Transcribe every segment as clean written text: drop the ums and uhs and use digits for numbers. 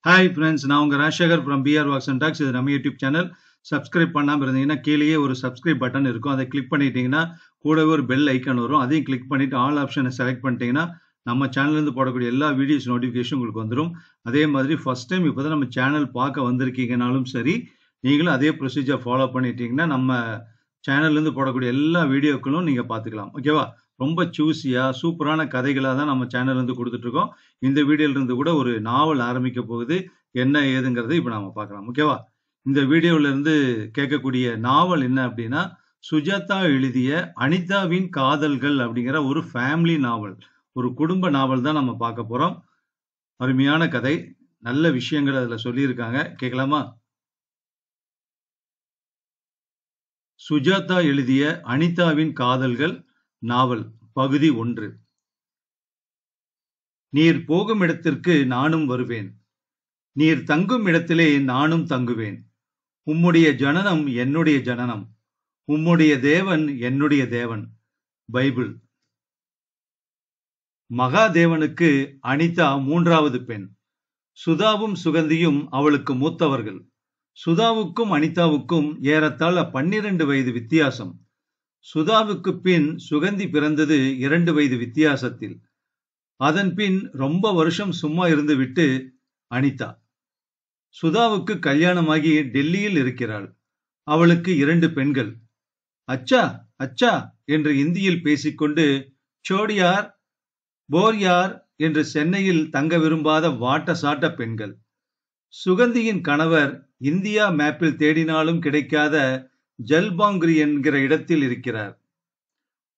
Hi friends, நான் உங்கள் Rajasekhar from PR walks and talks. இது நம்ம யூடியூப் சேனல். சப்ஸ்கிரைப் பண்ணாமல் இருந்தீங்கன்னா கீழேயே ஒரு சப்ஸ்கிரைப் பட்டன் இருக்கும். அதை கிளிக் பண்ணிட்டீங்கன்னா கூடவே ஒரு பெல் ஐக்கான் வரும். அதையும் கிளிக் பண்ணிவிட்டு ஆல் ஆப்ஷனை செலக்ட் பண்ணிட்டீங்கன்னா நம்ம சேனல்லேருந்து போடக்கூடிய எல்லா வீடியோஸ் நோட்டிஃபிகேஷன் உங்களுக்கு வந்துடும். அதே மாதிரி ஃபஸ்ட் டைம் இப்போ தான் நம்ம சேனல் பார்க்க வந்திருக்கீங்கனாலும் சரி, நீங்களும் அதே ப்ரொசீஜர் ஃபாலோ பண்ணிட்டீங்கன்னா நம்ம சேனல்லேருந்து போடக்கூடிய எல்லா வீடியோக்களும் நீங்கள் பார்த்துக்கலாம். ஓகேவா? ரொம்ப சூஸியாக சூப்பரான கதைகளாக தான் நம்ம சேனல்லேருந்து கொடுத்துட்ருக்கோம். இந்த வீடியோலேருந்து கூட ஒரு நாவல் ஆரம்பிக்க போகுது. என்ன ஏதுங்கிறது இப்போ நாம் பார்க்கலாம். ஓகேவா? இந்த வீடியோவிலேருந்து கேட்கக்கூடிய நாவல் என்ன அப்படின்னா, சுஜாதா எழுதிய அனிதாவின் காதல்கள் அப்படிங்கிற ஒரு ஃபேமிலி நாவல், ஒரு குடும்ப நாவல் தான் நம்ம பார்க்க போகிறோம். அருமையான கதை, நல்ல விஷயங்கள் அதில் சொல்லியிருக்காங்க. கேட்கலாமா? சுஜாதா எழுதிய அனிதாவின் காதல்கள் நாவல் பகுதி 1. நீர் போகும் இடத்திற்கு நானும் வருவேன், நீர் தங்கும் இடத்திலே நானும் தங்குவேன். உம்முடைய ஜனனம் என்னுடைய ஜனனம், உம்முடைய தேவன் என்னுடைய தேவன். பைபிள். மகாதேவனுக்கு அனிதா 3வது பெண். சுதாவும் சுகந்தியும் அவளுக்கு மூத்தவர்கள். சுதாவுக்கும் அனிதாவுக்கும் ஏறத்தாழ 12 வயது வித்தியாசம். சுதாவுக்கு பின் சுகந்தி பிறந்தது 2 வயது வித்தியாசத்தில். அதன் பின் ரொம்ப வருஷம் சும்மா இருந்துவிட்டு அனிதா. சுதாவுக்கு கல்யாணமாகி டெல்லியில் இருக்கிறாள். அவளுக்கு 2 பெண்கள். அச்சா அச்சா என்று இந்தியில் பேசிக்கொண்டு சோடியார் போர்யார் என்று சென்னையில் தங்க விரும்பாத வாட்ட சாட்ட பெண்கள். சுகந்தியின் கணவர் இந்தியா மேப்பில் தேடினாலும் கிடைக்காத ஜல்பாங்கிரி என்கிற இடத்தில் இருக்கிறார்.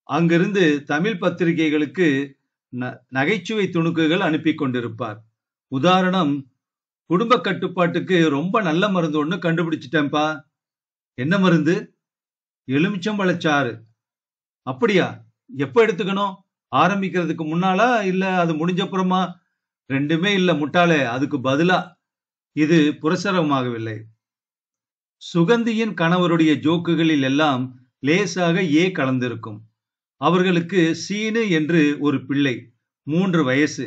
அங்கிருந்து தமிழ் பத்திரிகைகளுக்கு நகைச்சுவை துணுக்குகள் அனுப்பி கொண்டிருப்பார். உதாரணம், குடும்ப கட்டுப்பாட்டுக்கு ரொம்ப நல்ல மருந்து ஒண்ணு கண்டுபிடிச்சிட்டேன்பா. என்ன மருந்து? எலுமிச்சம்பழச்சாறு. அப்படியா? எப்ப எடுத்துக்கணும்? ஆரம்பிக்கிறதுக்கு முன்னாலா இல்ல அது முடிஞ்சப்புறமா? ரெண்டுமே இல்ல முட்டாளே, அதுக்கு பதிலா. இது புரசரமாகவில்லை. சுகந்தியின் கணவருடைய ஜோக்குகளில் எல்லாம் லேசாக ஏ கலந்திருக்கும். அவர்களுக்கு சீனு என்று ஒரு பிள்ளை, 3 வயசு.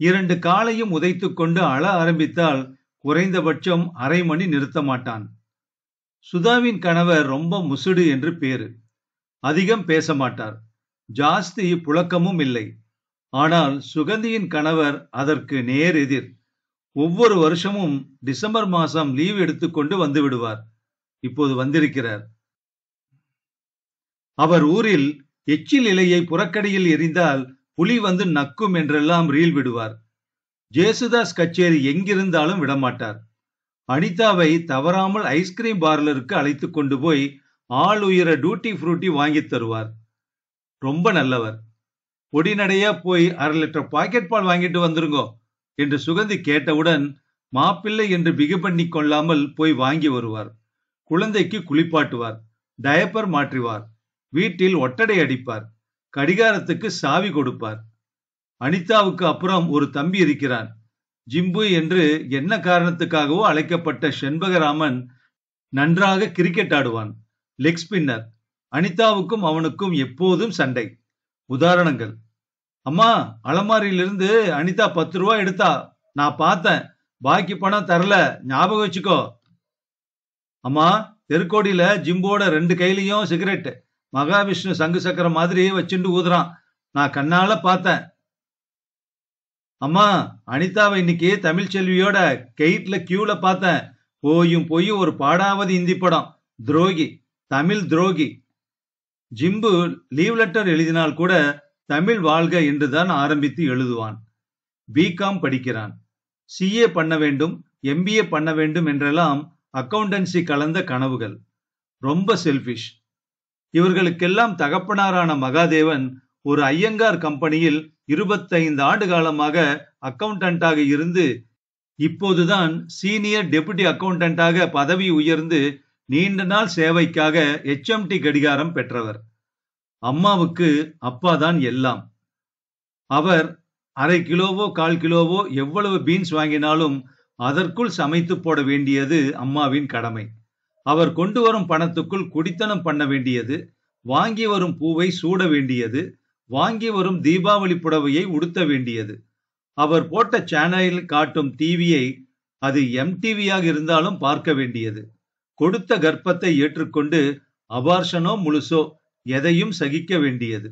2 காலையும் உதைத்து கொண்டு அழ ஆரம்பித்தால் குறைந்தபட்சம் அரை மணி நிறுத்த மாட்டான். சுதாவின் கணவர் ரொம்ப முசுடு என்று பேரு. அதிகம் பேச மாட்டார், ஜாஸ்தி புழக்கமும் இல்லை. ஆனால் சுகந்தியின் கணவர் அதற்கு நேர் எதிர். ஒவ்வொரு வருஷமும் டிசம்பர் மாசம் லீவ் எடுத்துக்கொண்டு வந்து விடுவார். இப்போது வந்திருக்கிறார். அவர் ஊரில் எச்சில் இலையை புறக்கடையில் எறிந்தால் புலி வந்து நக்கும் என்றெல்லாம் ரீல் விடுவார். ஜேசுதாஸ் கச்சேரி எங்கிருந்தாலும் விடமாட்டார். அனிதாவை தவறாமல் ஐஸ்கிரீம் பார்லருக்கு அழைத்து கொண்டு போய் ஆள் உயர டூட்டி ஃப்ரூட்டி வாங்கி தருவார். ரொம்ப நல்லவர். பொடிநடையா போய் 1/2 லிட்டர் பாக்கெட் பால் வாங்கிட்டு வந்துருங்கோ என்று சுகந்தி கேட்டவுடன் மாப்பிள்ளை என்று பிகு பண்ணி கொள்ளாமல் போய் வாங்கி வருவார். குழந்தைக்கு குளிப்பாட்டுவார், டயப்பர் மாற்றுவார், வீட்டில் ஒட்டடை அடிப்பார், கடிகாரத்துக்கு சாவி கொடுப்பார். அனிதாவுக்கு அப்புறம் ஒரு தம்பி இருக்கிறான். ஜிம்பு என்று என்ன காரணத்துக்காகவோ அழைக்கப்பட்ட செண்பகராமன் நன்றாக கிரிக்கெட் ஆடுவான், லெக் ஸ்பின்னர். அனிதாவுக்கும் அவனுக்கும் எப்போதும் சண்டை. உதாரணங்கள்: அம்மா, அலமாரியிலிருந்து அனிதா 10 ரூபா எடுத்தா, நான் பார்த்தேன், பாக்கி பணம் தரல, ஞாபகம் வச்சுக்கோ. அம்மா, தெருக்கோடியில ஜிம்போட 2 கையிலையும் சிகரெட், மகாவிஷ்ணு சங்கு சக்கரம் மாதிரி வச்சுண்டு ஊதுறான், நான் கண்ணால பார்த்தேன். அம்மா, அனிதாவை இன்னைக்கு தமிழ் செல்வியோட கெயிட்ல கியூல பார்த்தேன், போயும் போய் ஒரு பாடாவது இந்தி படம், துரோகி, தமிழ் துரோகி. ஜிம்பு லீவ் லெட்டர் எழுதினால் கூட தமிழ் வாழ்க என்றுதான் ஆரம்பித்து எழுதுவான். பிகாம் படிக்கிறான். சிஏ பண்ண வேண்டும், எம்பிஏ பண்ண வேண்டும் என்றெல்லாம் அக்கவுண்டன்சி கலந்த கனவுகள். ரொம்ப செல்பிஷ். இவர்களுக்கெல்லாம் தகப்பனாரான மகாதேவன் ஒரு ஐயங்கார் கம்பெனியில் 25 ஆண்டு காலமாக அக்கவுண்டன்டாக இருந்து இப்போதுதான் சீனியர் டெபுட்டி அக்கவுண்டன்டாக பதவி உயர்ந்து நீண்ட நாள் சேவைக்காக HMT கடிகாரம் பெற்றவர். அம்மாவுக்கு அப்பாதான் எல்லாம். அவர் 1/2 கிலோவோ 1/4 கிலோவோ எவ்வளவு பீன்ஸ் வாங்கினாலும் அதற்குள் சமைத்து போட வேண்டியது அம்மாவின் கடமை. அவர் கொண்டு வரும் பணத்துக்குள் குடித்தனம் பண்ண வேண்டியது, வாங்கி வரும் பூவை சூட வேண்டியது, வாங்கி வரும் தீபாவளி புடவையை உடுத்த வேண்டியது. அவர் போட்ட சேனலில் காட்டும் டிவியை அது எம்டிவியாக இருந்தாலும் பார்க்க வேண்டியது. கொடுத்த கர்ப்பத்தை ஏற்றுக்கொண்டு அபார்ஷனோ முழுசோ எதையும் சகிக்க வேண்டியது.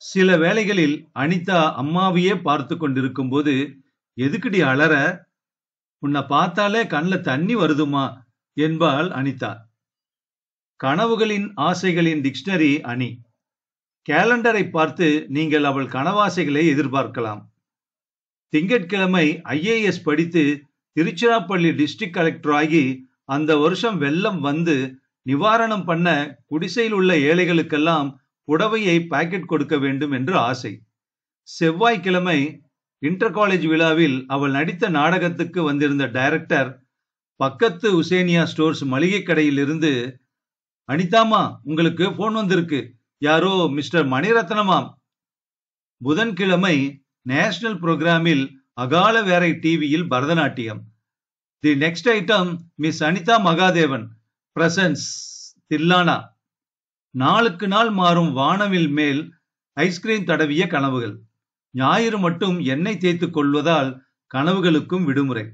சில வேளைகளில் அனிதா அம்மாவையே பார்த்து கொண்டிருக்கும் போது, எதுக்குடி அலற, உன்னை பார்த்தாலே கண்ல தண்ணி வருதுமா என்பாள் அனிதா. கனவுகளின் ஆசைகளின் டிக்ஷனரி அணி. கேலண்டரை பார்த்து நீங்கள் அவள் கனவாசைகளை எதிர்பார்க்கலாம். திங்கட்கிழமை IAS படித்து திருச்சிராப்பள்ளி டிஸ்ட்ரிக்ட் கலெக்டர் ஆகி அந்த வருஷம் வெள்ளம் வந்து நிவாரணம் பண்ண குடிசையில் உள்ள ஏழைகளுக்கெல்லாம் புடவையை பாக்கெட் கொடுக்க வேண்டும் என்று ஆசை. செவ்வாய்க்கிழமை இன்டர் காலேஜ் விழாவில் அவள் நடித்த நாடகத்துக்கு வந்திருந்த டைரக்டர் பக்கத்து உசேனியா ஸ்டோர்ஸ் மளிகை கடையில் இருந்து, அனிதாமா உங்களுக்கு போன் வந்திருக்கு, யாரோ மிஸ்டர் மணிரத்னமாம். புதன்கிழமை நேஷனல் புரோகிராமில் அகால வேரை டிவியில் Bharatanatyam. The next item miss Anitha Mahadevan presents Thillana. நாளுக்கு நாள் மாறும் வானவில் மேல் ஐஸ்கிரீம் தடவிய கனவுகள். ஞாயிறு மட்டும் எண்ணெய் தேய்த்துக் கொள்வதால் கனவுகளுக்கும் விடுமுறை.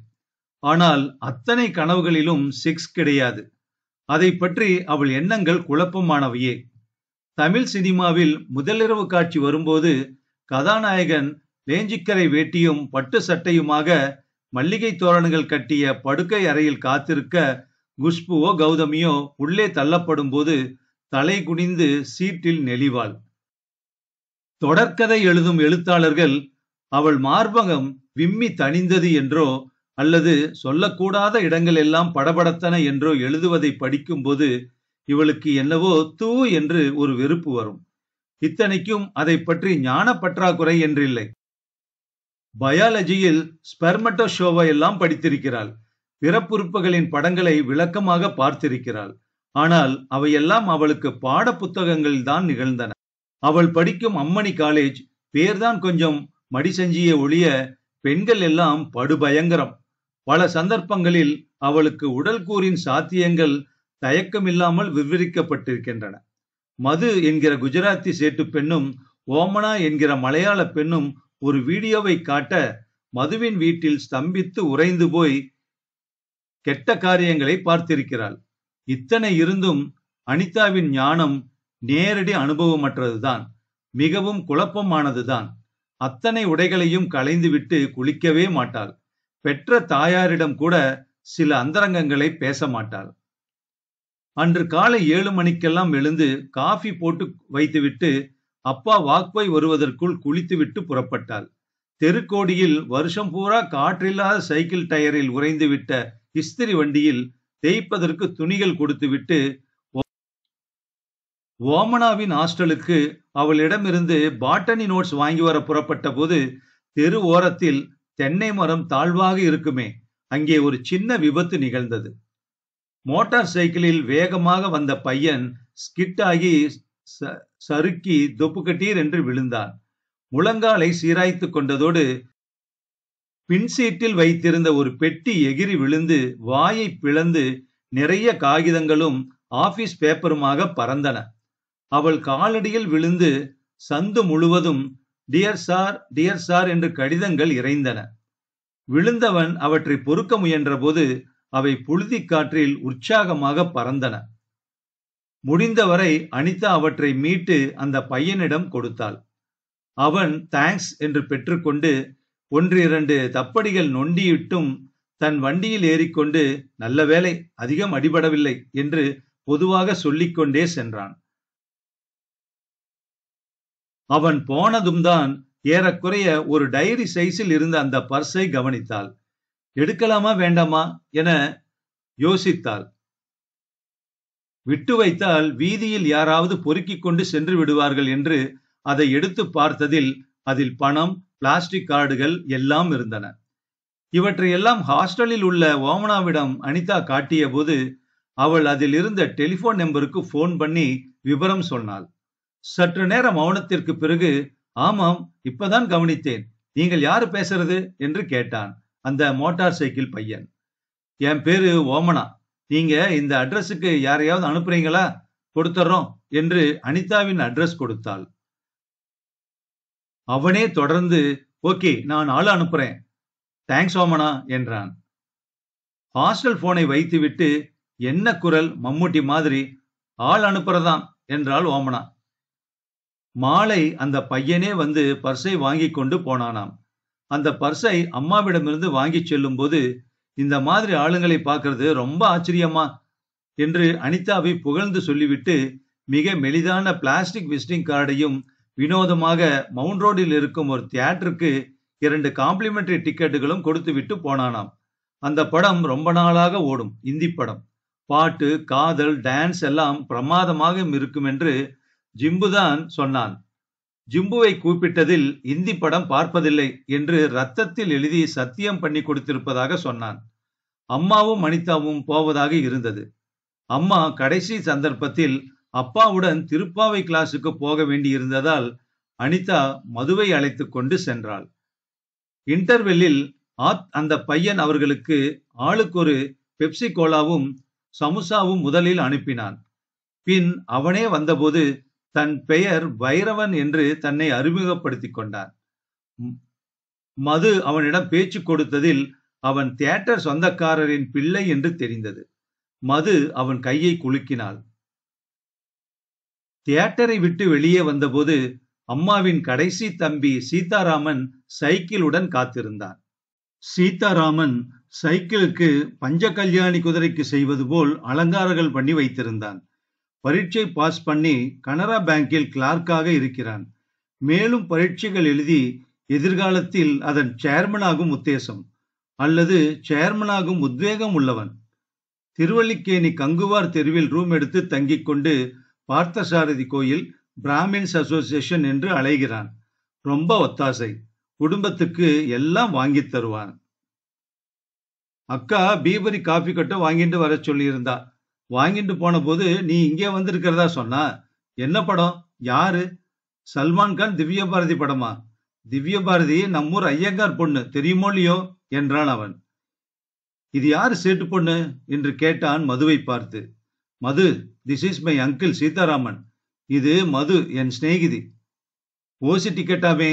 ஆனால் அத்தனை கனவுகளிலும் செக்ஸ் கிடையாது. அதை பற்றி அவள் எண்ணங்கள் குழப்பமானவையே. தமிழ் சினிமாவில் முதலிரவு காட்சி வரும்போது கதாநாயகன் லேஞ்சிக்கரை வேட்டியும் பட்டு சட்டையுமாக மல்லிகை தோரணங்கள் கட்டிய படுக்கை அறையில் காத்திருக்க குஷ்புவோ கௌதமியோ உள்ளே தள்ளப்படும் போது தலை குனிந்து சீட்டில் நெளிவாள். தொடர்கதை எழுதும் எழுத்தாளர்கள் அவள் மார்பகம் விம்மி தணிந்தது என்றோ அல்லது சொல்லக்கூடாத இடங்கள் எல்லாம் படபடத்தன என்றோ எழுதுவதை படிக்கும்போது இவளுக்கு என்னவோ தூ என்று ஒரு வெறுப்பு வரும். இத்தனைக்கும் அதை பற்றி ஞான பற்றாக்குறை என்றில்லை. பயாலஜியில் ஸ்பெர்மட்டோஷோவை எல்லாம் படித்திருக்கிறாள். பிறப்புறுப்புகளின் படங்களை விளக்கமாக பார்த்திருக்கிறாள். ஆனால் அவையெல்லாம் அவளுக்கு பாட புத்தகங்களில் தான் நிகழ்ந்தன. அவள் படிக்கும் அம்மணி காலேஜ் பேர்தான் கொஞ்சம் மடிசஞ்சிய ஒழிய பெண்கள் எல்லாம் படுபயங்கரம். பல சந்தர்ப்பங்களில் அவளுக்கு உடல் கூறின் சாத்தியங்கள் தயக்கமில்லாமல் விவரிக்கப்பட்டிருக்கின்றன. மது என்கிற குஜராத்தி சேட்டு பெண்ணும் ஓமனா என்கிற மலையாள பெண்ணும் ஒரு வீடியோவை காட்ட மதுவின் வீட்டில் ஸ்தம்பித்து உறைந்து போய் கெட்ட காரியங்களை பார்த்திருக்கிறாள். இத்தனை இருந்தும் அனிதாவின் ஞானம் நேரடி அனுபவமற்றதுதான், மிகவும் குழப்பமானதுதான். அத்தனை உடைகளையும் களைந்துவிட்டு குளிக்கவே மாட்டாள். பெற்ற தாயாரிடம் கூட சில அந்தரங்கங்களை பேச மாட்டாள். அன்று காலை 7 மணிக்கெல்லாம் எழுந்து காஃபி போட்டு வைத்துவிட்டு அப்பா வாக்பை வருவதற்குள் குளித்துவிட்டு புறப்பட்டாள். தெருக்கோடியில் வருஷம் பூரா காற்றில்லாத சைக்கிள் டயரில் உறைந்துவிட்ட இஸ்திரி வண்டியில் தேய்ப்பதற்கு துணிகள் கொடுத்துவிட்டு ஓமனாவின் ஹாஸ்டலுக்கு அவளிடமிருந்து பாட்டனி நோட்ஸ் வாங்கி வர புறப்பட்ட போது தெரு ஓரத்தில் தென்னை மரம் தாழ்வாக இருக்குமே, அங்கே ஒரு சின்ன விபத்து நிகழ்ந்தது. மோட்டார் சைக்கிளில் வேகமாக வந்த பையன் ஸ்கிட் ஆகி சறுக்கி தொப்புக்கட்டீர் என்று விழுந்தான். முழங்காலை சீராய்த்து கொண்டதோடு பின்சீட்டில் வைத்திருந்த ஒரு பெட்டி எகிரி விழுந்து வாயை பிளந்து நிறைய காகிதங்களும் ஆபீஸ் பேப்பருமாக பறந்தன. அவள் காலடியில் விழுந்து சந்து முழுவதும் டியர் சார் என்று கடிதங்கள் இறைந்தன. விழுந்தவன் அவற்றை பொறுக்க முயன்ற போது அவை புழுதி காற்றில் உற்சாகமாக பறந்தன. முடிந்தவரை அனிதா அவற்றை மீட்டு அந்த பையனிடம் கொடுத்தாள். அவன் தேங்க்ஸ் என்று பெற்றுக்கொண்டு 1-2 தப்படிகள் நொண்டியிட்டும் தன் வண்டியில் ஏறிக்கொண்டு நல்ல வேலை அதிகம் அடிபடவில்லை என்று பொதுவாக சொல்லிக்கொண்டே சென்றான். அவன் போனதும் தான் ஏறக்குறைய ஒரு டைரி சைஸில் இருந்த அந்த பர்ஸை கவனித்தாள். எடுக்கலாமா வேண்டாமா என யோசித்தாள். விட்டு வைத்தால் வீதியில் யாராவது பொறுக்கிக் கொண்டு சென்று விடுவார்கள் என்று அதை எடுத்து பார்த்ததில் அதில் பணம், பிளாஸ்டிக் கார்டுகள் எல்லாம் இருந்தன. இவற்றையெல்லாம் ஹாஸ்டலில் உள்ள ஓமனாவிடம் அனிதா காட்டிய போது அவள் அதில் இருந்த டெலிபோன் நம்பருக்கு போன் பண்ணி விவரம் சொன்னாள். சற்று நேர மௌனத்திற்கு பிறகு, ஆமாம், இப்பதான் கவனித்தேன், நீங்கள் யாரு பேசுறது என்று கேட்டான் அந்த மோட்டார் சைக்கிள் பையன். என் பேரு ஓமனா, நீங்க இந்த அட்ரஸுக்கு யாரையாவது அனுப்புறீங்களா? கொடுத்துறோம் என்று அனிதாவின் அட்ரஸ் கொடுத்தாள். அவனே தொடர்ந்து, ஓகே, நான் ஆள் அனுப்புறேன், தேங்க்ஸ் ஓமனா என்றான். ஹாஸ்டல் போனை வைத்துவிட்டு, என்ன குரல் மம்முட்டி மாதிரி, ஆள் அனுப்புறதாம் என்றாள் ஓமனா. மாலை அந்த பையனே வந்து பர்ஸை வாங்கி கொண்டு போனானாம். அந்த பர்ஸை அம்மாவிடமிருந்து வாங்கி செல்லும் போது, இந்த மாதிரி ஆளுங்களை பார்க்கறது ரொம்ப ஆச்சரியமா என்று அனிதாவை புகழ்ந்து சொல்லிவிட்டு, மிக மெலிதான பிளாஸ்டிக் விசிட்டிங் கார்டையும் வினோதமாக மவுண்ட் ரோடில் இருக்கும் ஒரு தியேட்டருக்கு 2 காம்ப்ளிமெண்டரி டிக்கெட்டுகளும் கொடுத்து விட்டு போனானாம். அந்த படம் ரொம்ப நாளாக ஓடும் இந்தி படம். பாட்டு, காதல், டான்ஸ் எல்லாம் பிரமாதமாக இருக்கும் என்று ஜிம்புதான் சொன்னான். ஜிம்புவை கூப்பிட்டதில் இந்தி படம் பார்ப்பதில்லை என்று ரத்தத்தில் எழுதி சத்தியம் பண்ணி கொடுத்திருப்பதாக சொன்னான். அம்மாவும் அனிதாவும் போவதாக இருந்தது. அம்மா கடைசி சந்தர்ப்பத்தில் அப்பாவுடன் திருப்பாவை கிளாஸுக்கு போக வேண்டி இருந்ததால் அனிதா மதுவை அழைத்து கொண்டு சென்றாள். இன்டர்வெல்லில் அந்த பையன் அவர்களுக்கு ஆளுக்கு ஒரு பெப்சி கோலாவும் சமுசாவும் முதலில் அனுப்பினான். பின் அவனே வந்தபோது தன் பெயர் வைரவன் என்று தன்னை அறிமுகப்படுத்திக் கொண்டான். மது அவனிடம் பேச்சு கொடுத்ததில் அவன் தியேட்டர் சொந்தக்காரரின் பிள்ளை என்று தெரிந்தது. மது அவன் கையை குலுக்கினாள். தியேட்டரை விட்டு வெளியே வந்தபோது அம்மாவின் கடைசி தம்பி சீதாராமன் சைக்கிளுடன் காத்திருந்தான். சீதாராமன் சைக்கிளுக்கு பஞ்ச கல்யாணி குதிரைக்கு செய்வது போல் அலங்காரங்கள் பண்ணி வைத்திருந்தான். பரீட்சை பாஸ் பண்ணி கனரா பேங்கில் கிளார்க்காக இருக்கிறான். மேலும் பரீட்சைகள் எழுதி எதிர்காலத்தில் அதன் சேர்மனாகும் உத்தேசம் அல்லது சேர்மனாகும் உத்வேகம் உள்ளவன். திருவல்லிக்கேணி கங்குவார் தெருவில் ரூம் எடுத்து தங்கிக் கொண்டு பார்த்தசாரதி கோயில் பிராமின்ஸ் அசோசியேஷன் என்று அலைகிறான். ரொம்ப ஒத்தாசை. குடும்பத்துக்கு எல்லாம் வாங்கி தருவான். அக்கா பீபரி காஃபி கட்ட வாங்கிட்டு வர சொல்லியிருந்தா. வாங்கிட்டு போன போது நீ இங்கே வந்திருக்கிறதா சொன்னா. என்ன படம்? யாரு? சல்மான் கான் திவ்ய பாரதி படமா? திவ்ய பாரதி நம்மூர் ஐயங்கார் பொண்ணு, தெரியுமோ இல்லையோ என்றான் அவன். இது யாரு சேட்டு பொண்ணு என்று கேட்டான் மதுவை பார்த்து. Madhu, this is my uncle Sitaraman. இது மது, என் சிநேகிதி. ஓசி டிக்கெட்டாமே?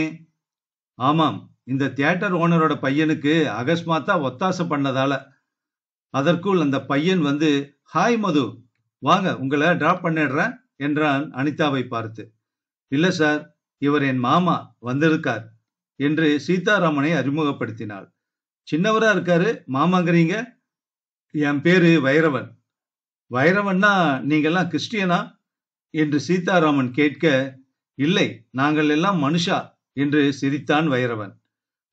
ஆமாம், இந்த தியேட்டர் ஓனரோட பையனுக்கு அகஸ்மாத்தா ஒத்தாசை பண்ணதால. அதற்குள் அந்த பையன் வந்து, ஹாய் மது, வாங்க உங்களை டிராப் பண்ணிடுறேன் என்றான் அனிதாவை பார்த்து. இல்ல சார், இவர் என் மாமா வந்திருக்கார் என்று சீதாராமனை அறிமுகப்படுத்தினாள். சின்னவரா இருக்காரு, மாமாங்கிறீங்க? என் பேரு வைரவன். வைரவன்னா நீங்கெல்லாம் கிறிஸ்டியனா என்று சீதாராமன் கேட்க, இல்லை, நாங்கள் எல்லாம் மனுஷா என்று சிரித்தான் வைரவன்.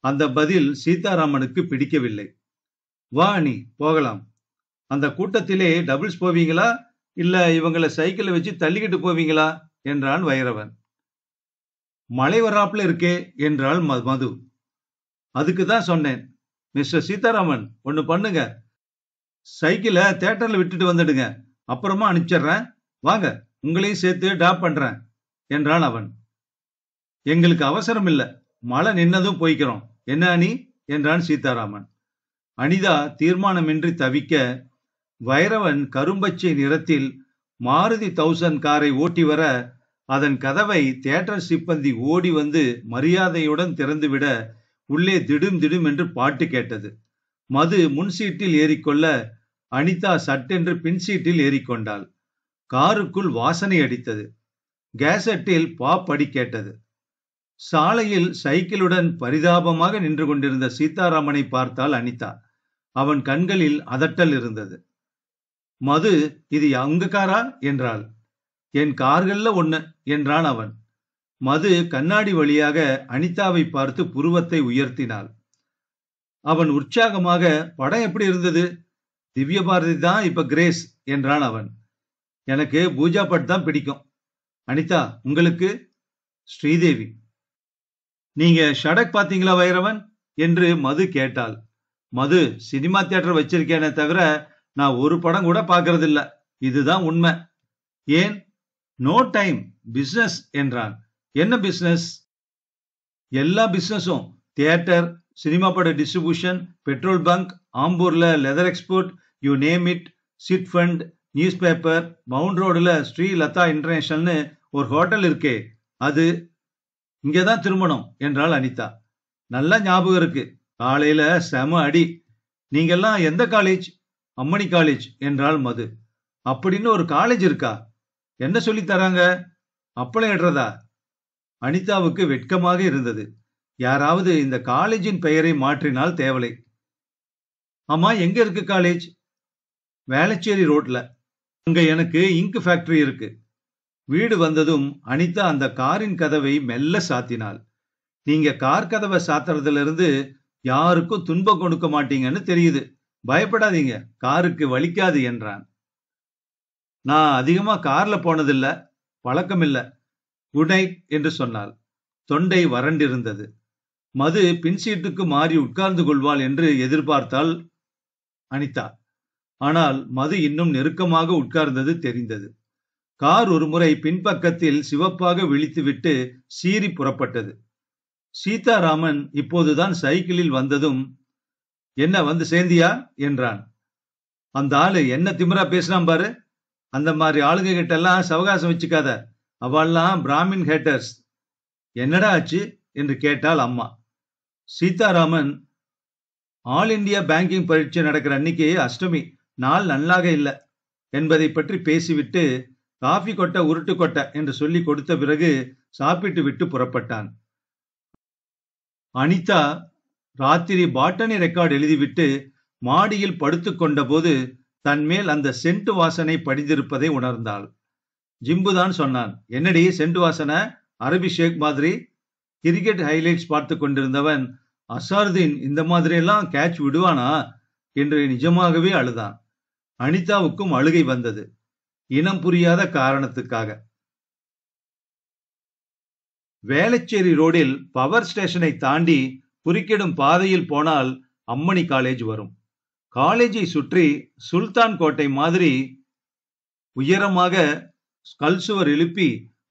அந்த பதில் சீதாராமனுக்கு பிடிக்கவில்லை. வா நீ போகலாம். அந்த கூட்டத்திலே டபுள்ஸ் போவீங்களா இல்ல இவங்களை சைக்கிளை வச்சு தள்ளிக்கிட்டு போவீங்களா என்றான் வைரவன். மழை வராப்புல இருக்கே என்றாள் மது. அதுக்கு தான் சொன்னேன். மிஸ்டர் சீதாராமன், ஒன்னு பண்ணுங்க, சைக்கிளை தியேட்டர்ல விட்டுட்டு வந்துடுங்க, அப்புறமா அனுப்பிச்சிடுறேன், வாங்க உங்களையும் சேர்த்து டிராப் பண்றேன் என்றான் அவன். எங்களுக்கு அவசரம் இல்ல, மழை நின்னதும் போய்க்கிறோம், என்ன அனி என்றான் சீதாராமன். அனிதா தீர்மானமின்றி தவிக்க, வைரவன் கரும்பச்சை நிறத்தில் மாருதி 1000 காரை ஓட்டி வர அதன் கதவை தியேட்டர் சிப்பந்தி ஓடி வந்து மரியாதையுடன் திறந்துவிட உள்ளே திடும் திடும் என்று பாட்டு கேட்டது. மது முன் சீட்டில் ஏறிக்கொள்ள அனிதா சட்டென்று பின் சீட்டில் ஏறிக்கொண்டாள். காருக்குள் வாசனை அடித்தது. கேசட்டில் பாப் அடி கேட்டது. சாலையில் சைக்கிளுடன் பரிதாபமாக நின்று கொண்டிருந்த சீதாராமனை பார்த்தாள் அனிதா. அவன் கண்களில் அதட்டல் இருந்தது. மது, இது உங்க காரா என்றாள். என் கார்கள்ல ஒண்ணு என்றான் அவன். மது கண்ணாடி வழியாக அனிதாவை பார்த்து புருவத்தை உயர்த்தினாள். அவன் உற்சாகமாக, படம் எப்படி இருந்தது? திவ்ய பாரதி தான் இப்ப கிரேஸ் என்றான் அவன். எனக்கு பூஜா பட் தான் பிடிக்கும். அனிதா, உங்களுக்கு? ஸ்ரீதேவி. நீங்க ஷடக் பாத்தீங்களா வைரவன் என்று மது கேட்டாள். மது, சினிமா தியேட்டர் வச்சிருக்கேனே தவிர நான் ஒரு படம் கூட பாக்குறது இல்ல, இதுதான் உண்மை. ஏன்? நோ டைம், பிசினஸ் என்றான். என்ன பிசினஸ்? எல்லா பிசினஸும், தியேட்டர், சினிமா பட டிஸ்ட்ரிபியூஷன், பெட்ரோல் பங்க், ஆம்பூர்ல leather export, you name it, chit fund, newspaper, mount ரோடுல ஸ்ரீ லதா இன்டர்நேஷனல்னு ஒரு ஹோட்டல் இருக்கே அது. இங்கதான் திருமணம் என்றாள் அனிதா. நல்லா ஞாபகம் இருக்கு, காலையில செம அடி. நீங்கெல்லாம் எந்த காலேஜ் அம்மணி காலேஜ் என்றாள் மது. அப்படின்னு ஒரு காலேஜ் இருக்கா? என்ன சொல்லி தராங்க? அப்பளம் இடறதா? அனிதாவுக்கு வெட்கமாக இருந்தது. யாராவது இந்த காலேஜின் பெயரை மாற்றினால் தேவலை. ஆமா, எங்க இருக்கு காலேஜ்? வேளச்சேரி ரோட்ல. அங்க எனக்கு இங்க் ஃபேக்டரி இருக்கு. வீடு வந்ததும் அனிதா அந்த காரின் கதவை மெல்ல சாத்தினாள். நீங்க கார் கதவை சாத்துறதுல இருந்து யாருக்கும் துன்பம் கொடுக்க மாட்டீங்கன்னு தெரியுது. பயப்படாதீங்க, காருக்கு வலிக்காது என்றான். நான் அதிகமா கார்ல போனதில்ல, பழக்கம் இல்ல. குட் நைட் என்று சொன்னாள். தொண்டை வறண்டிருந்தது. மது பின்சீட்டுக்கு மாறி உட்கார்ந்து கொள்வாள் என்று எதிர்பார்த்தாள் அனிதா. ஆனால் மது இன்னும் நெருக்கமாக உட்கார்ந்தது தெரிந்தது. கார் ஒருமுறை பின்பக்கத்தில் சிவப்பாக விழித்துவிட்டு சீறி புறப்பட்டது. சீதாராமன் இப்போதுதான் சைக்கிளில் வந்ததும், என்ன வந்து சேர்ந்தியா என்றான். அந்த ஆளு என்ன திமிரா பேசினான் பாரு. அந்த மாதிரி ஆளுங்க கிட்ட எல்லாம் சவகாசம் வச்சுக்காத. அவள்லாம் பிராமின் ஹேட்டர்ஸ். என்னடா ஆச்சு என்று கேட்டாள் அம்மா. சீதாராமன், ஆல் இந்தியா பேங்கிங் பரீட்சை நடக்கிற அன்னைக்கு அஷ்டமி, நாள் நல்லாக இல்லை என்பதை பற்றி பேசிவிட்டு காஃபி கொட்ட உருட்டு கொட்ட என்று சொல்லி கொடுத்த பிறகு சாப்பிட்டு விட்டு புறப்பட்டான். அனிதா ராத்திரி பாட்டனி ரெக்கார்டு எழுதிவிட்டு மாடியில் படுத்துக் கொண்ட போது தன்மேல் அந்த சென்ட் வாசனை படிந்திருப்பதை உணர்ந்தாள். ஜிம்புதான் சொன்னான், என்னடி சென்ட் வாசனை, அரபி ஷேக் மாதிரி? கிரிக்கெட் ஹைலைட்ஸ் பார்த்து கொண்டிருந்தவன், அசாருதீன் இந்த மாதிரி எல்லாம் கேட்ச் விடுவானா என்று நிஜமாகவே அழுதான். அனிதாவுக்கும் அழுகை வந்தது, இனம் புரியாத காரணத்துக்காக. வேளச்சேரி ரோடில் பவர் ஸ்டேஷனை தாண்டி குறுக்கிடும் பாதையில் போனால் அம்மணி காலேஜ் வரும். காலேஜை சுற்றி சுல்தான் கோட்டை மாதிரி உயரமாக கல்சுவர் எழுப்பி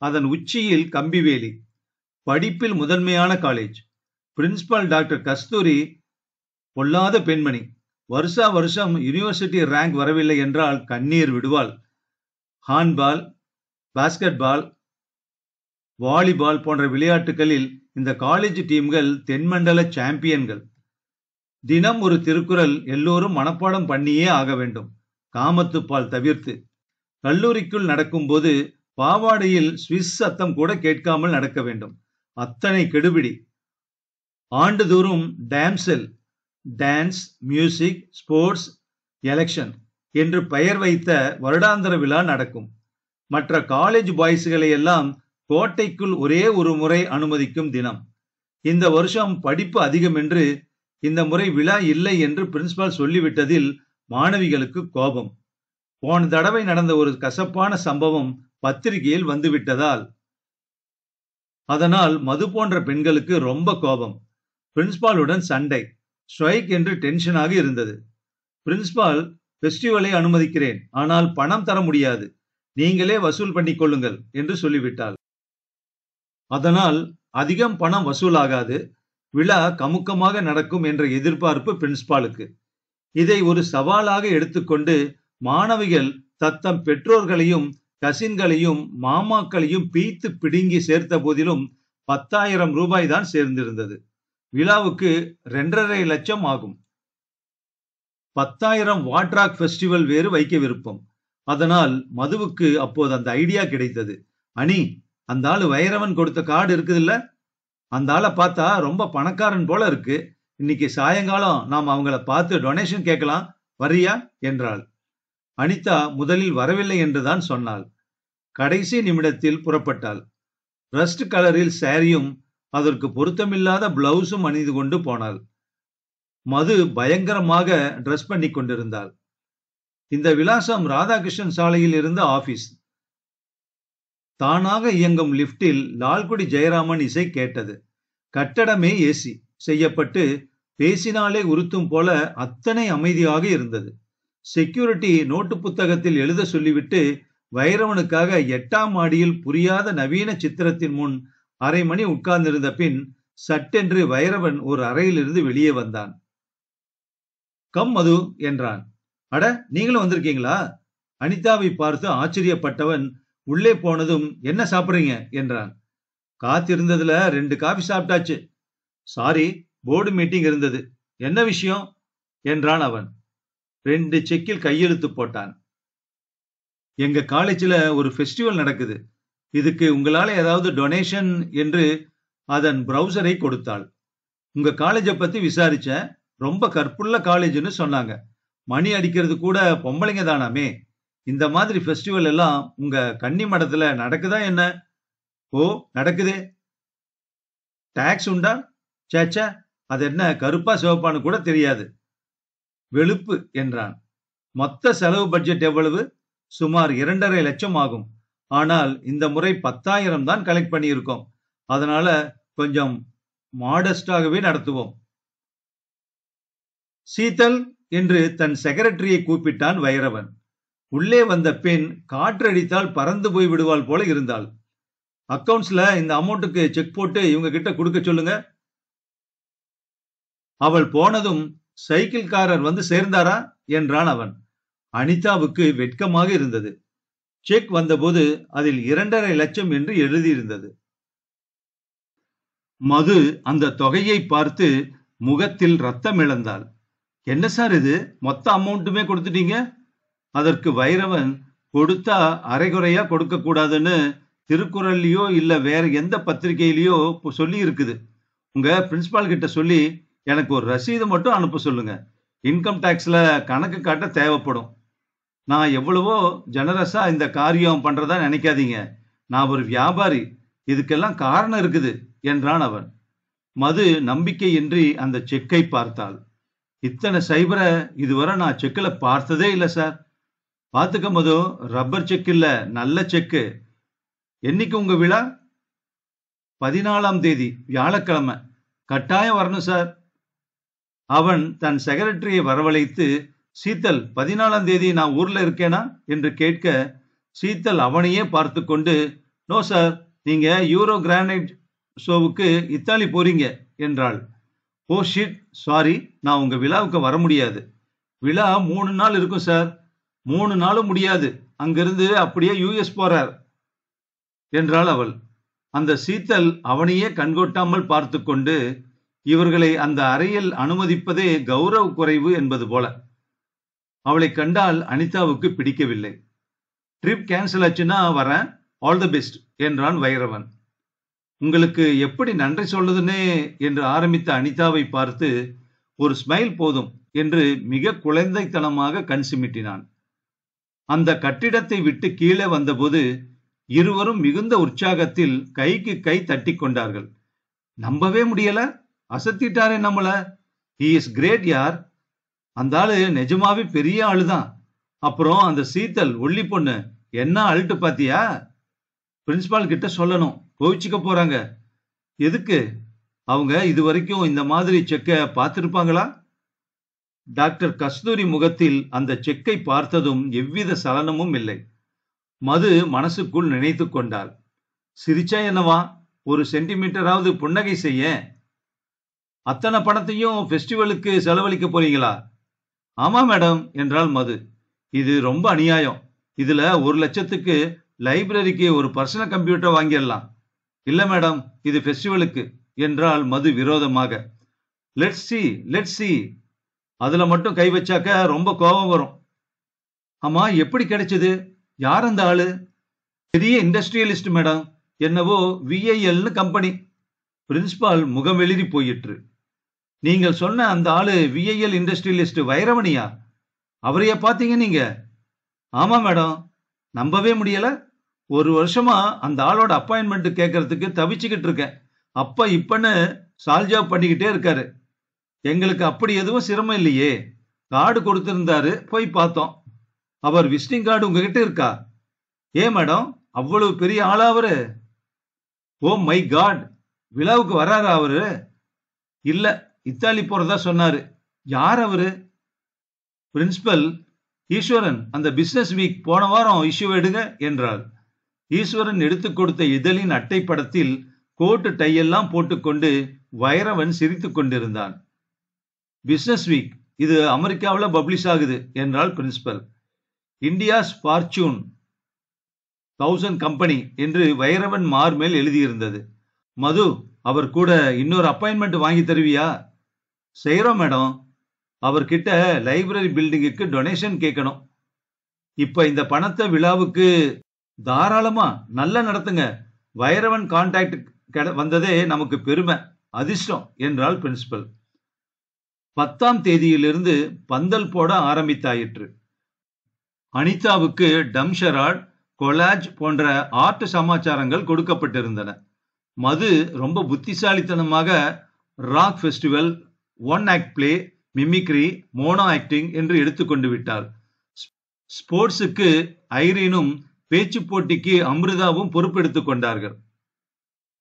அதன் உச்சியில் கம்பிவேலி. படிப்பில் முதன்மையான காலேஜ். பிரின்சிபால் டாக்டர் கஸ்தூரி பொல்லாத பெண்மணி. வருஷா வருஷம் யூனிவர்சிட்டி ரேங்க் வரவில்லை என்றால் கண்ணீர் விடுவாள். ஹாண்ட்பால், பாஸ்கெட் பால், வாலிபால் போன்ற விளையாட்டுகளில் இந்த காலேஜ் டீம்கள் தென்மண்டல சாம்பியன்கள். தினம் ஒரு திருக்குறள் எல்லோரும் மனப்பாடம் பண்ணியே ஆக வேண்டும், காமத்துப்பால் தவிர்த்து. கல்லூரிக்குள் நடக்கும்போது பாவாடையில் ஸ்விஸ் சத்தம் கூட கேட்காமல் நடக்க வேண்டும். அத்தனை கெடுபிடி. ஆண்டுதோறும் டாம்செல், டான்ஸ், மியூசிக், ஸ்போர்ட்ஸ், எலெக்ஷன் என்று பெயர் வைத்த வருடாந்திர விழா நடக்கும். மற்ற காலேஜ் பாய்ஸ்களை எல்லாம் கோட்டைக்குள் ஒரே ஒரு முறை அனுமதிக்கும் தினம். இந்த வருஷம் படிப்பு அதிகம் என்று, இந்த முறை விழா இல்லை என்று பிரின்சிபால் சொல்லிவிட்டதில் மாணவிகளுக்கு கோபம். போன தடவை நடந்த ஒரு கசப்பான சம்பவம் பத்திரிகையில் வந்துவிட்டதால் அதனால் மது போன்ற பெண்களுக்கு ரொம்ப கோபம். பிரின்சிபாலுடன் சண்டை, ஸ்ட்ரைக் என்று டென்ஷனாக இருந்தது. பிரின்சிபால், ஃபெஸ்டிவலை அனுமதிக்கிறேன், ஆனால் பணம் தர முடியாது, நீங்களே வசூல் பண்ணிக் கொள்ளுங்கள் என்று சொல்லிவிட்டாள். அதனால் அதிகம் பணம் வசூலாகாது, விழா கமுக்கமாக நடக்கும் என்ற எதிர்பார்ப்பு பிரின்சிபாலுக்கு. இதை ஒரு சவாலாக எடுத்துக்கொண்டு மாணவிகள் தத்தம் பெற்றோர்களையும் கசின்களையும் மாமாக்களையும் பீத்து பிடுங்கி சேர்த்த போதிலும் 10,000 ரூபாய் தான் சேர்ந்திருந்தது. விழாவுக்கு 2.5 லட்சம் ஆகும். 10,000 வாட்ராக் ஃபெஸ்டிவல் வேறு வைக்க விருப்பம். அதனால் மதுவுக்கு அப்போது அந்த ஐடியா கிடைத்தது. அனி, அந்த ஆளு வைரவன் கொடுத்த கார்டு இருக்குதுல்ல, அந்த ஆளை பார்த்தா ரொம்ப பணக்காரன் போல இருக்கு. இன்னைக்கு சாயங்காலம் நாம் அவங்கள பார்த்து டொனேஷன் கேட்கலாம், வரியா என்றாள். அனிதா முதலில் வரவில்லை என்றுதான் சொன்னாள். கடைசி நிமிடத்தில் புறப்பட்டாள். ரஸ்ட் கலரில் சாரியும் அதற்கு பொருத்தமில்லாத பிளவுஸும் அணிந்து கொண்டு போனாள். மது பயங்கரமாக ட்ரெஸ் பண்ணி கொண்டிருந்தாள். இந்த விலாசம் ராதாகிருஷ்ணன் சாலையில் இருந்த ஆபீஸ். தானாக இயங்கும் லிப்டில் லால்குடி ஜெயராமன் இசை கேட்டது. கட்டடமே ஏசி செய்யப்பட்டு பேசினாலே உறுத்தும் போல அத்தனை அமைதியாக இருந்தது. செக்யூரிட்டி நோட்டு புத்தகத்தில் எழுத சொல்லிவிட்டு வைரவனுக்காக 8ஆம் மாடியில் புரியாத நவீன சித்திரத்தின் முன் அரை மணி உட்கார்ந்திருந்த பின் சட்டென்று வைரவன் ஒரு அறையிலிருந்து வெளியே வந்தான். கம் மது என்றான். அட, நீங்களும் வந்திருக்கீங்களா? அனிதாவை பார்த்து ஆச்சரியப்பட்டவன் உள்ளே போனதும் என்ன சாப்பிடுறீங்க என்றான். காத்திருந்ததுல 2 காபி சாப்பிட்டாச்சு. சாரி, போர்டு மீட்டிங் இருந்தது. என்ன விஷயம் என்றான் அவன். 2 செக்கில் கையெழுத்து போட்டான். எங்க காலேஜ்ல ஒரு ஃபெஸ்டிவல் நடக்குது. இதுக்கு உங்களால ஏதாவது டொனேஷன் என்று அதன் பிரவுசரை கொடுத்தாள். உங்க காலேஜ பத்தி விசாரிச்சேன். ரொம்ப கற்புள்ள காலேஜ்னு சொன்னாங்க. மணி அடிக்கிறது கூட பொம்பளைங்க தானாமே. இந்த மாதிரி ஃபெஸ்டிவல் எல்லாம் உங்க கன்னி மடத்துல நடக்குதா என்ன? ஓ, நடக்குதே. டாக்ஸ் உண்டா? சேச்சே, அது என்ன கருப்பா சிவப்பான்னு கூட தெரியாது. வெளுப்பு என்றான். மொத்த செலவு பட்ஜெட் எவ்வளவு? சுமார் 2.5 லட்சம் ஆகும். ஆனால் இந்த முறை 10,000 தான் கலெக்ட் பண்ணியிருக்கோம். அதனால கொஞ்சம் மாடஸ்டாகவே நடத்துவோம். சீதல் என்று தன் செக்ரட்டரியை கூப்பிட்டான் வைரவன். உள்ளே வந்த பெண் காற்றடித்தால் பறந்து போய் விடுவாள் போல இருந்தாள். அக்கவுண்ட்ஸ்ல இந்த அமௌண்ட்டுக்கு செக் போட்டு இவங்க கிட்ட கொடுக்க சொல்லுங்க. அவள் போனதும் சைக்கிள்காரர் வந்து சேர்ந்தாரா என்றான் அவன். அனிதாவுக்கு வெட்கமாக இருந்தது. செக் வந்தபோது அதில் 2.5 லட்சம் என்று எழுதியிருந்தது. மது அந்த தொகையை பார்த்து முகத்தில் ரத்தம் இழந்தாள். என்ன சார் இது, மொத்த அமௌண்ட்டுமே கொடுத்துட்டீங்க? அதற்கு வைரவன், கொடுத்தா அரைகுறையா கொடுக்க கூடாதுன்னு திருக்குறள்லயோ இல்ல வேற எந்த பத்திரிகையிலயோ சொல்லி இருக்குது. உங்க பிரின்சிபால் கிட்ட சொல்லி எனக்கு ஒரு ரசீது மட்டும் அனுப்ப சொல்லுங்க. இன்கம் டாக்ஸ்ல கணக்கு காட்ட தேவைப்படும். நான் எவ்வளவோ ஜெனரஸா இந்த காரியம் பண்றதா நினைக்காதீங்க. நான் ஒரு வியாபாரி, இதுக்கெல்லாம் காரணம் இருக்குது என்றான் அவன். மது நம்பிக்கையின்றி அந்த செக்கை பார்த்தாள். இத்தனை சைபரை இதுவரை நான் செக்கில் பார்த்ததே இல்லை சார். பார்த்துக்க மது, ரப்பர் செக் இல்ல, நல்ல செக்கு. என்னைக்கு உங்க விழா? 14ஆம் தேதி வியாழக்கிழமை. கட்டாயம் வரணும் சார். அவன் தன் செக்ரட்டரியை வரவழைத்து, சீத்தல் 14ஆம் தேதி நான் ஊர்ல இருக்கேனா என்று கேட்க, சீத்தல் அவனையே பார்த்து கொண்டு, நோ சார், நீங்க யூரோ கிரானைட் ஷோவுக்கு இத்தாலி போறீங்க என்றாள். ஓ ஷிட், சாரி, நான் உங்க விழாவுக்கு வர முடியாது. விழா 3 நாள் இருக்கும் சார். 3 நாளும் முடியாது. அங்கிருந்து அப்படியே யுஎஸ் போறார் என்றாள் அவள். அந்த சீத்தல் அவனையே கண்கொட்டாமல் பார்த்து கொண்டு, இவர்களை அந்த அறையில் அனுமதிப்பதே கௌரவ குறைவு என்பது போல. அவளை கண்டால் அனிதாவுக்கு பிடிக்கவில்லை. ட்ரிப் கேன்சல் ஆச்சுன்னா வரேன், ஆல் தி பெஸ்ட் என்றான் வைரவன். உங்களுக்கு எப்படி நன்றி சொல்லுதுன்னே என்று ஆரம்பித்த அனிதாவை பார்த்து, ஒரு ஸ்மைல் போதும் என்று மிக குழந்தைத்தனமாக கண் சிமிட்டினான். அந்த கட்டிடத்தை விட்டு கீழே வந்தபோது இருவரும் மிகுந்த உற்சாகத்தில் கைக்கு கை தட்டி கொண்டார்கள். நம்பவே முடியல, அசத்திட்டாரே நம்மள. ஹி இஸ் கிரேட் யார். அந்த ஆளு நிஜமாவே பெரிய ஆளுதான். அப்புறம் அந்த சீத்தல் ஒல்லி பொண்ணு என்ன அழுட்டு பாத்தியா? பிரின்சிபால் கிட்ட சொல்லணும், கோவிச்சுக்க போறாங்க. எதுக்கு? அவங்க இது வரைக்கும் இந்த மாதிரி செக்கை பார்த்திருப்பாங்களா? டாக்டர் கஸ்தூரி முகத்தில் அந்த செக்கை பார்த்ததும் எவ்வித சலனமும் இல்லை. மது மனசுக்குள் நினைத்து கொண்டாள், சிரிச்சா என்னவா, ஒரு சென்டிமீட்டராவது புன்னகை செய்ய. அத்தனை பணத்தையும் ஃபெஸ்டிவலுக்கு செலவழிக்க போறீங்களா? ஆமா மேடம் என்றாள் மது. இது ரொம்ப அநியாயம். இதுல 1 லட்சத்துக்கு லைப்ரரிக்கு ஒரு பர்சனல் கம்ப்யூட்டர் வாங்கிடலாம். இல்ல மேடம், இது ஃபெஸ்டிவலுக்கு என்றால் மது விரோதமாக. லெட்ஸ் சி, அதுல மட்டும் கை வச்சாக்க ரொம்ப கோபம் வரும். ஆமா, எப்படி கிடைச்சது? யார் அந்த ஆளு? பெரிய இண்டஸ்ட்ரியலிஸ்ட் மேடம். என்னவோ விஐஎல்னு கம்பெனி. பிரின்சிபால் முகம் வெளிரி போயிற்று. நீங்கள் சொன்ன அந்த ஆளு விஐஎல் இண்டஸ்ட்ரியலிஸ்ட் வைரவனியா? அவரைய பாத்தீங்க நீங்க? ஆமா மேடம். நம்பவே முடியல. 1 வருஷமா அந்த ஆளோட அப்பாயின்மெண்ட் கேட்கறதுக்கு தவிச்சுக்கிட்டு இருக்கேன். அப்ப இப்பன்னு சால்ஜாப் பண்ணிக்கிட்டே இருக்காரு. எங்களுக்கு அப்படி எதுவும் சிரமம் இல்லையே. கார்டு கொடுத்திருந்தாரு, போய் பார்த்தோம். அவர் விசிட்டிங் கார்டு உங்ககிட்ட இருக்கா? ஏன் மேடம், அவ்வளவு பெரிய ஆளா அவரு? ஓ மை காட், விழாவுக்கு வராரா அவரு? இல்ல, இத்தாலி போறதா சொன்னாரு. யார் அவரு? பிரின்சிபல் ஈஸ்வரன். அந்த பிசினஸ் வீக் போன வாரம் இஷ்யூ எடுங்க என்றார். ஈஸ்வரன் எடுத்து கொடுத்த இதழின் அட்டை படத்தில் கோட்டு டையெல்லாம் போட்டுக்கொண்டு வைரவன் சிரித்துக் கொண்டிருந்தான். பிசினஸ் வீக், இது அமெரிக்காவில் பப்ளிஷ் ஆகுது என்றால் பிரின்சிபல். இந்தியாஸ் ஃபார்ச்சூன் 1000 கம்பெனி என்று வைரவன் மார்மேல் எழுதியிருந்தது. மது, அவர் கூட இன்னொரு அப்பாயின்மெண்ட் வாங்கி தருவியா? செய்யறோம் மேடம். அவர்கிட்ட லைப்ரரி பில்டிங்குக்கு டொனேஷன் கேட்கணும். இப்ப இந்த பணத்தை விழாவுக்கு தாராளமா நல்லா நடத்துங்க. வைரவன் கான்டாக்ட் வந்ததே நமக்கு பெருமை, அதிர்ஷ்டம் என்றாள் பிரின்சிபல். 10ஆம் தேதியிலிருந்து பந்தல் போட ஆரம்பித்தாயிற்று. அனிதாவுக்கு டம்ஷராட், கொலாஜ் போன்ற ஆர்ட் சமாச்சாரங்கள் கொடுக்கப்பட்டிருந்தன. மது ரொம்ப புத்திசாலித்தனமாக rock festival, one act play, mimicry, mono acting என்று எடுத்துக்கொண்டு விட்டாள். ஸ்போர்ட்ஸுக்கு ஐரீனும் பேச்சு போட்டிக்கு அமிர்தாவும் பொறுப்பெடுத்துக் கொண்டார்கள்.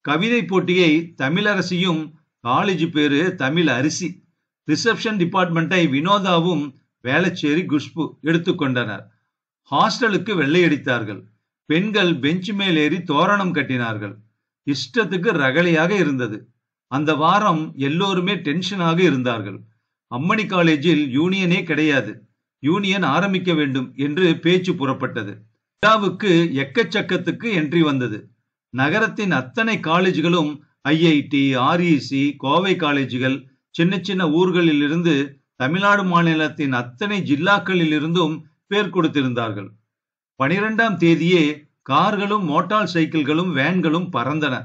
கவிதை போட்டியை தமிழரசியும், காலேஜ் பேரு தமிழ் அரிசி, ரிசப்ஷன் டிபார்ட்மெண்ட்டை வினோதாவும் வேளச்சேரி குஷ்பு எடுத்துக்கொண்டனர். ஹாஸ்டலுக்கு வெள்ளையடித்தார்கள். பெண்கள் பெஞ்ச் மேல் ஏறி தோரணம் கட்டினார்கள். இஷ்டத்துக்கு ரகளையாக இருந்தது. அந்த வாரம் எல்லோருமே டென்ஷனாக இருந்தார்கள். அம்மணி காலேஜில் யூனியனே கிடையாது. யூனியன் ஆரம்பிக்க வேண்டும் என்று பேச்சு புறப்பட்டது. விழாவுக்கு எக்கச்சக்கத்துக்கு என்ட்ரி வந்தது. நகரத்தின் அத்தனை காலேஜ்களும், ஐஐடி, ஆர்இசி, கோவை காலேஜுகள், சின்ன சின்ன ஊர்களில் இருந்து, தமிழ்நாடு மாநிலத்தின் அத்தனை ஜில்லாக்களில் இருந்தும் பேர் கொடுத்திருந்தார்கள். 12ஆம் தேதியே கார்களும் மோட்டார் சைக்கிள்களும் வேன்களும் பறந்தன.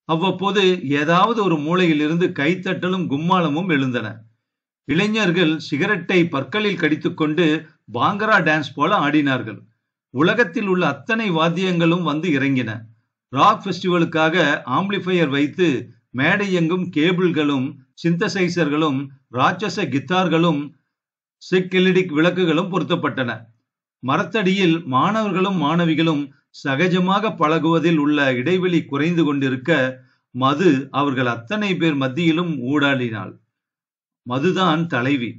அவ்வப்போது ஏதாவது ஒரு மூலையிலிருந்து கைத்தட்டலும் கும்மாளமும் எழுந்தன. இளைஞர்கள் சிகரெட்டை பற்களில் கடித்துக்கொண்டு பாங்கரா டான்ஸ் போல ஆடினார்கள். உலகத்தில் உள்ள அத்தனை வாத்தியங்களும் வந்து இறங்கின. ராக் ஃபெஸ்டிவலுக்காக ஆம்பிளிஃபையர் வைத்து மேடை எங்கும் கேபிள்களும், சிந்தசைசர்களும், ராட்சச கித்தார்களும், சிக்கெலிடிக் விளக்குகளும் பொருத்தப்பட்டன. மரத்தடியில் மாணவர்களும் மாணவிகளும் சகஜமாக பழகுவதில் உள்ள இடைவெளி குறைந்து கொண்டிருக்க மது அவர்கள் அத்தனை பேர் மத்தியிலும் ஊடாடினாள். மதுதான் தலைவி.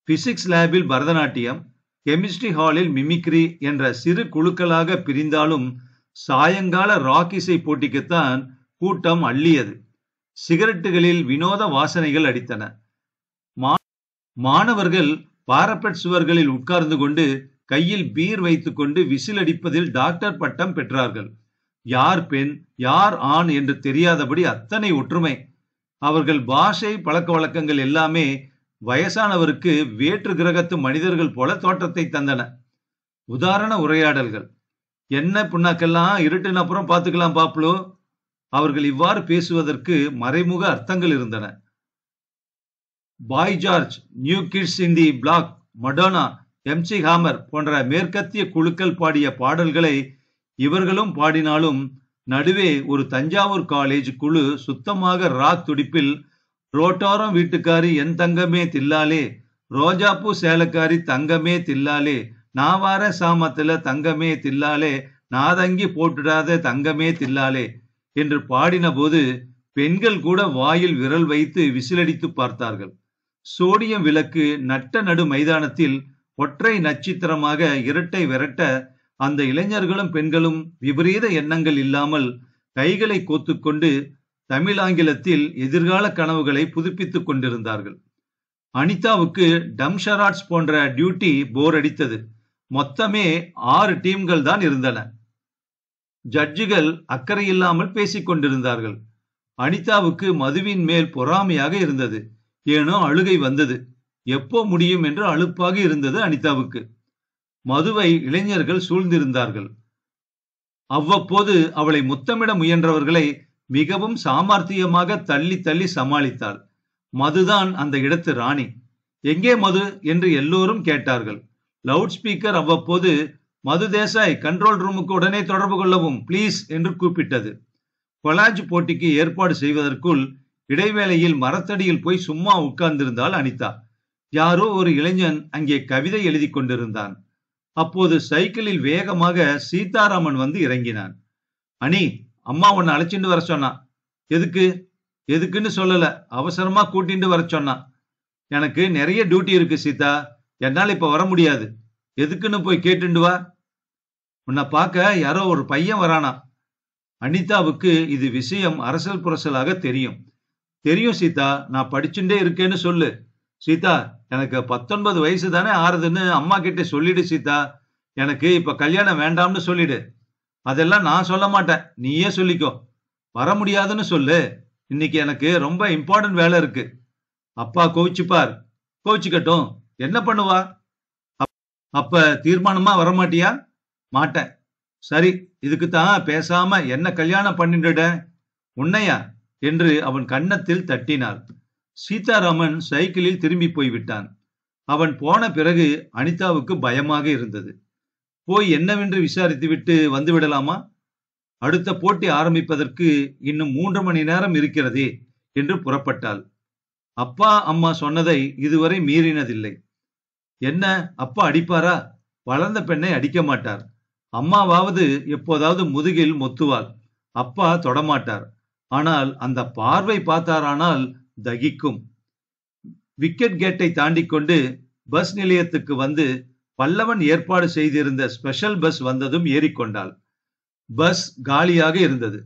பிசிக்ஸ் லேபில் பரதநாட்டியம், கெமிஸ்ட்ரி ஹாலில் மிமிக்ரி என்ற சிறு குழுக்களாக பிரிந்தாலும் சாயங்கால ராக் இசை போட்டிக்குத்தான் கூட்டம் அள்ளியது. சிகரெட்டுகளில் வினோத வாசனைகள் அடித்தன. மாணவர்கள் பாரப்பட் சுவர்களில் உட்கார்ந்து கொண்டு கையில் பீர் வைத்துக்கொண்டு விசில் அடிப்பதில் டாக்டர் பட்டம் பெற்றார்கள். யார் பெண் யார் ஆண் என்று தெரியாதபடி அத்தனை ஒற்றுமை. அவர்கள் பாஷை பழக்க வழக்கங்கள் எல்லாமே வயசானவருக்கு வேற்று கிரகத்து மனிதர்கள் போல தோற்றத்தை தந்தன. உதாரண உரையாடல்கள். என்ன புண்ணாக்கெல்லாம் இருட்டின அப்புறம் பார்த்துக்கலாம் பாப்ளோ. அவர்கள் இவ்வாறு பேசுவதற்கு மறைமுக அர்த்தங்கள் இருந்தன. Boy George, New Kids in the Block, Madonna, MC Hammer போன்ற மேற்கத்திய குழுக்கள் பாடிய பாடல்களை இவர்களும் பாடினாலும் நடுவே ஒரு தஞ்சாவூர் காலேஜ் குழு சுத்தமாக ராக் துடிப்பில் ரோட்டோரம் வீட்டுக்காரி என் தங்கமே தில்லாலே, ரோஜாப்பூ சேலக்காரி தங்கமே தில்லாலே, நான் வார சாமத்துல தங்கமே தில்லாலே, நாதங்கி போட்டுடாத தங்கமே தில்லாலே என்று பாடின போது பெண்கள் கூட வாயில் விரல் வைத்து விசிலடித்து பார்த்தார்கள். சோடியம் விளக்கு நட்ட நடு மைதானத்தில் ஒற்றை நட்சத்திரமாக இரட்டை விரட்ட அந்த இளைஞர்களும் பெண்களும் விபரீத எண்ணங்கள் இல்லாமல் கைகளை கோத்துக்கொண்டு தமிழ் ஆங்கிலத்தில் எதிர்கால கனவுகளை புதுப்பித்துக் கொண்டிருந்தார்கள். அனிதாவுக்கு டம்ஷராட்ஸ் போன்ற டியூட்டி போர் அடித்தது. மொத்தமே 6 டீம்கள் தான் இருந்தன. ஜட்ஜுகள் அக்கறை இல்லாமல் பேசிக் கொண்டிருந்தார்கள். அனிதாவுக்கு மதுவின் மேல் பொறாமையாக இருந்தது. ஏனோ அழுகை வந்தது. எப்போ முடியும் என்று அலுப்பாக இருந்தது அனிதாவுக்கு. மதுவை இளைஞர்கள் சூழ்ந்திருந்தார்கள். அவ்வப்போது அவளை முத்தமிட முயன்றவர்களை மிகவும் சாமர்த்தியமாக தள்ளி தள்ளி சமாளித்தாள். மதுதான் அந்த இடத்து ராணி. எங்கே மது என்று எல்லோரும் கேட்டார்கள். லவுட் ஸ்பீக்கர் அவ்வப்போது மது தேசாய் கண்ட்ரோல் ரூமுக்கு உடனே தொடர்பு கொள்ளவும் பிளீஸ் என்று கூப்பிட்டது. கொலாஜ் போட்டிக்கு ஏற்பாடு செய்வதற்குள் இடைவேளையில் மரத்தடியில் போய் சும்மா உட்கார்ந்திருந்தாள் அனிதா. யாரோ ஒரு இளைஞன் அங்கே கவிதை எழுதி கொண்டிருந்தான். அப்போது சைக்கிளில் வேகமாக சீதாராமன் வந்து இறங்கினான். அனி, அம்மா உன்னை அழைச்சிட்டு வர சொன்னா. எதுக்கு? எதுக்குன்னு சொல்லல, அவசரமா கூட்டிட்டு வர சொன்னா. எனக்கு நிறைய டியூட்டி இருக்கு சீதா, என்னால் இப்ப வர முடியாது. எதுக்குன்னு போய் கேட்டுண்டு வா. உன்னை பார்க்க யாரோ ஒரு பையன் வரானா. அனிதாவுக்கு இது விஷயம் அரசல் புரசலாக தெரியும். தெரியும் சீதா, நான் படிச்சுட்டே இருக்கேன்னு சொல்லு. சீதா, எனக்கு 19 வயசு தானே ஆறுதுன்னு அம்மா கிட்ட சொல்லிடு சீதா. எனக்கு இப்ப கல்யாணம் வேண்டாம்னு சொல்லிடு. அதெல்லாம் நான் சொல்ல மாட்டேன், நீயே சொல்லிக்கோ. வர முடியாதுன்னு சொல்லு. இன்னைக்கு எனக்கு ரொம்ப இம்பார்ட்டன்ட் வேலை இருக்கு. அப்பா கோவிச்சுப்பார். கோச்சுக்கட்டும், என்ன பண்ணுவா? அப்ப தீர்மானமா வரமாட்டியா? மாட்டேன். சரி, இதுக்குத்தான் பேசாம என்ன கல்யாணம் பண்ணிடுட. உன்னையா என்று அவன் கன்னத்தில் தட்டினாள். சீதாராமன் சைக்கிளில் திரும்பி போய்விட்டான். அவன் போன பிறகு அனிதாவுக்கு பயமாக இருந்தது. போய் என்னவென்று விசாரித்துவிட்டு வந்து விடலாமா? அடுத்த போட்டி ஆரம்பிப்பதற்கு இன்னும் 3 மணி நேரம் இருக்கிறதே என்று புறப்பட்டாள். அப்பா அம்மா சொன்னதை இதுவரை மீறினதில்லை. என்ன, அப்பா அடிப்பாரா? வளர்ந்த பெண்ணை அடிக்க மாட்டார். அம்மாவாவது எப்போதாவது முதுகில் மொத்துவாள். அப்பா தொடமாட்டார். ஆனால் அந்த பார்வை பார்த்தாரானால் தகிக்கும். விக்கெட் கேட்டை தாண்டிக் கொண்டு பஸ் நிலையத்துக்கு வந்து பல்லவன் ஏற்பாடு செய்திருந்த ஸ்பெஷல் பஸ் வந்ததும் ஏறிக்கொண்டாள். பஸ் காலியாக இருந்தது.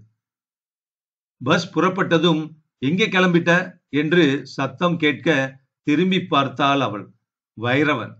பஸ் புறப்பட்டதும் எங்கே கிளம்பிட்ட என்று சத்தம் கேட்க திரும்பி பார்த்தாள் அவள். வைரவன்.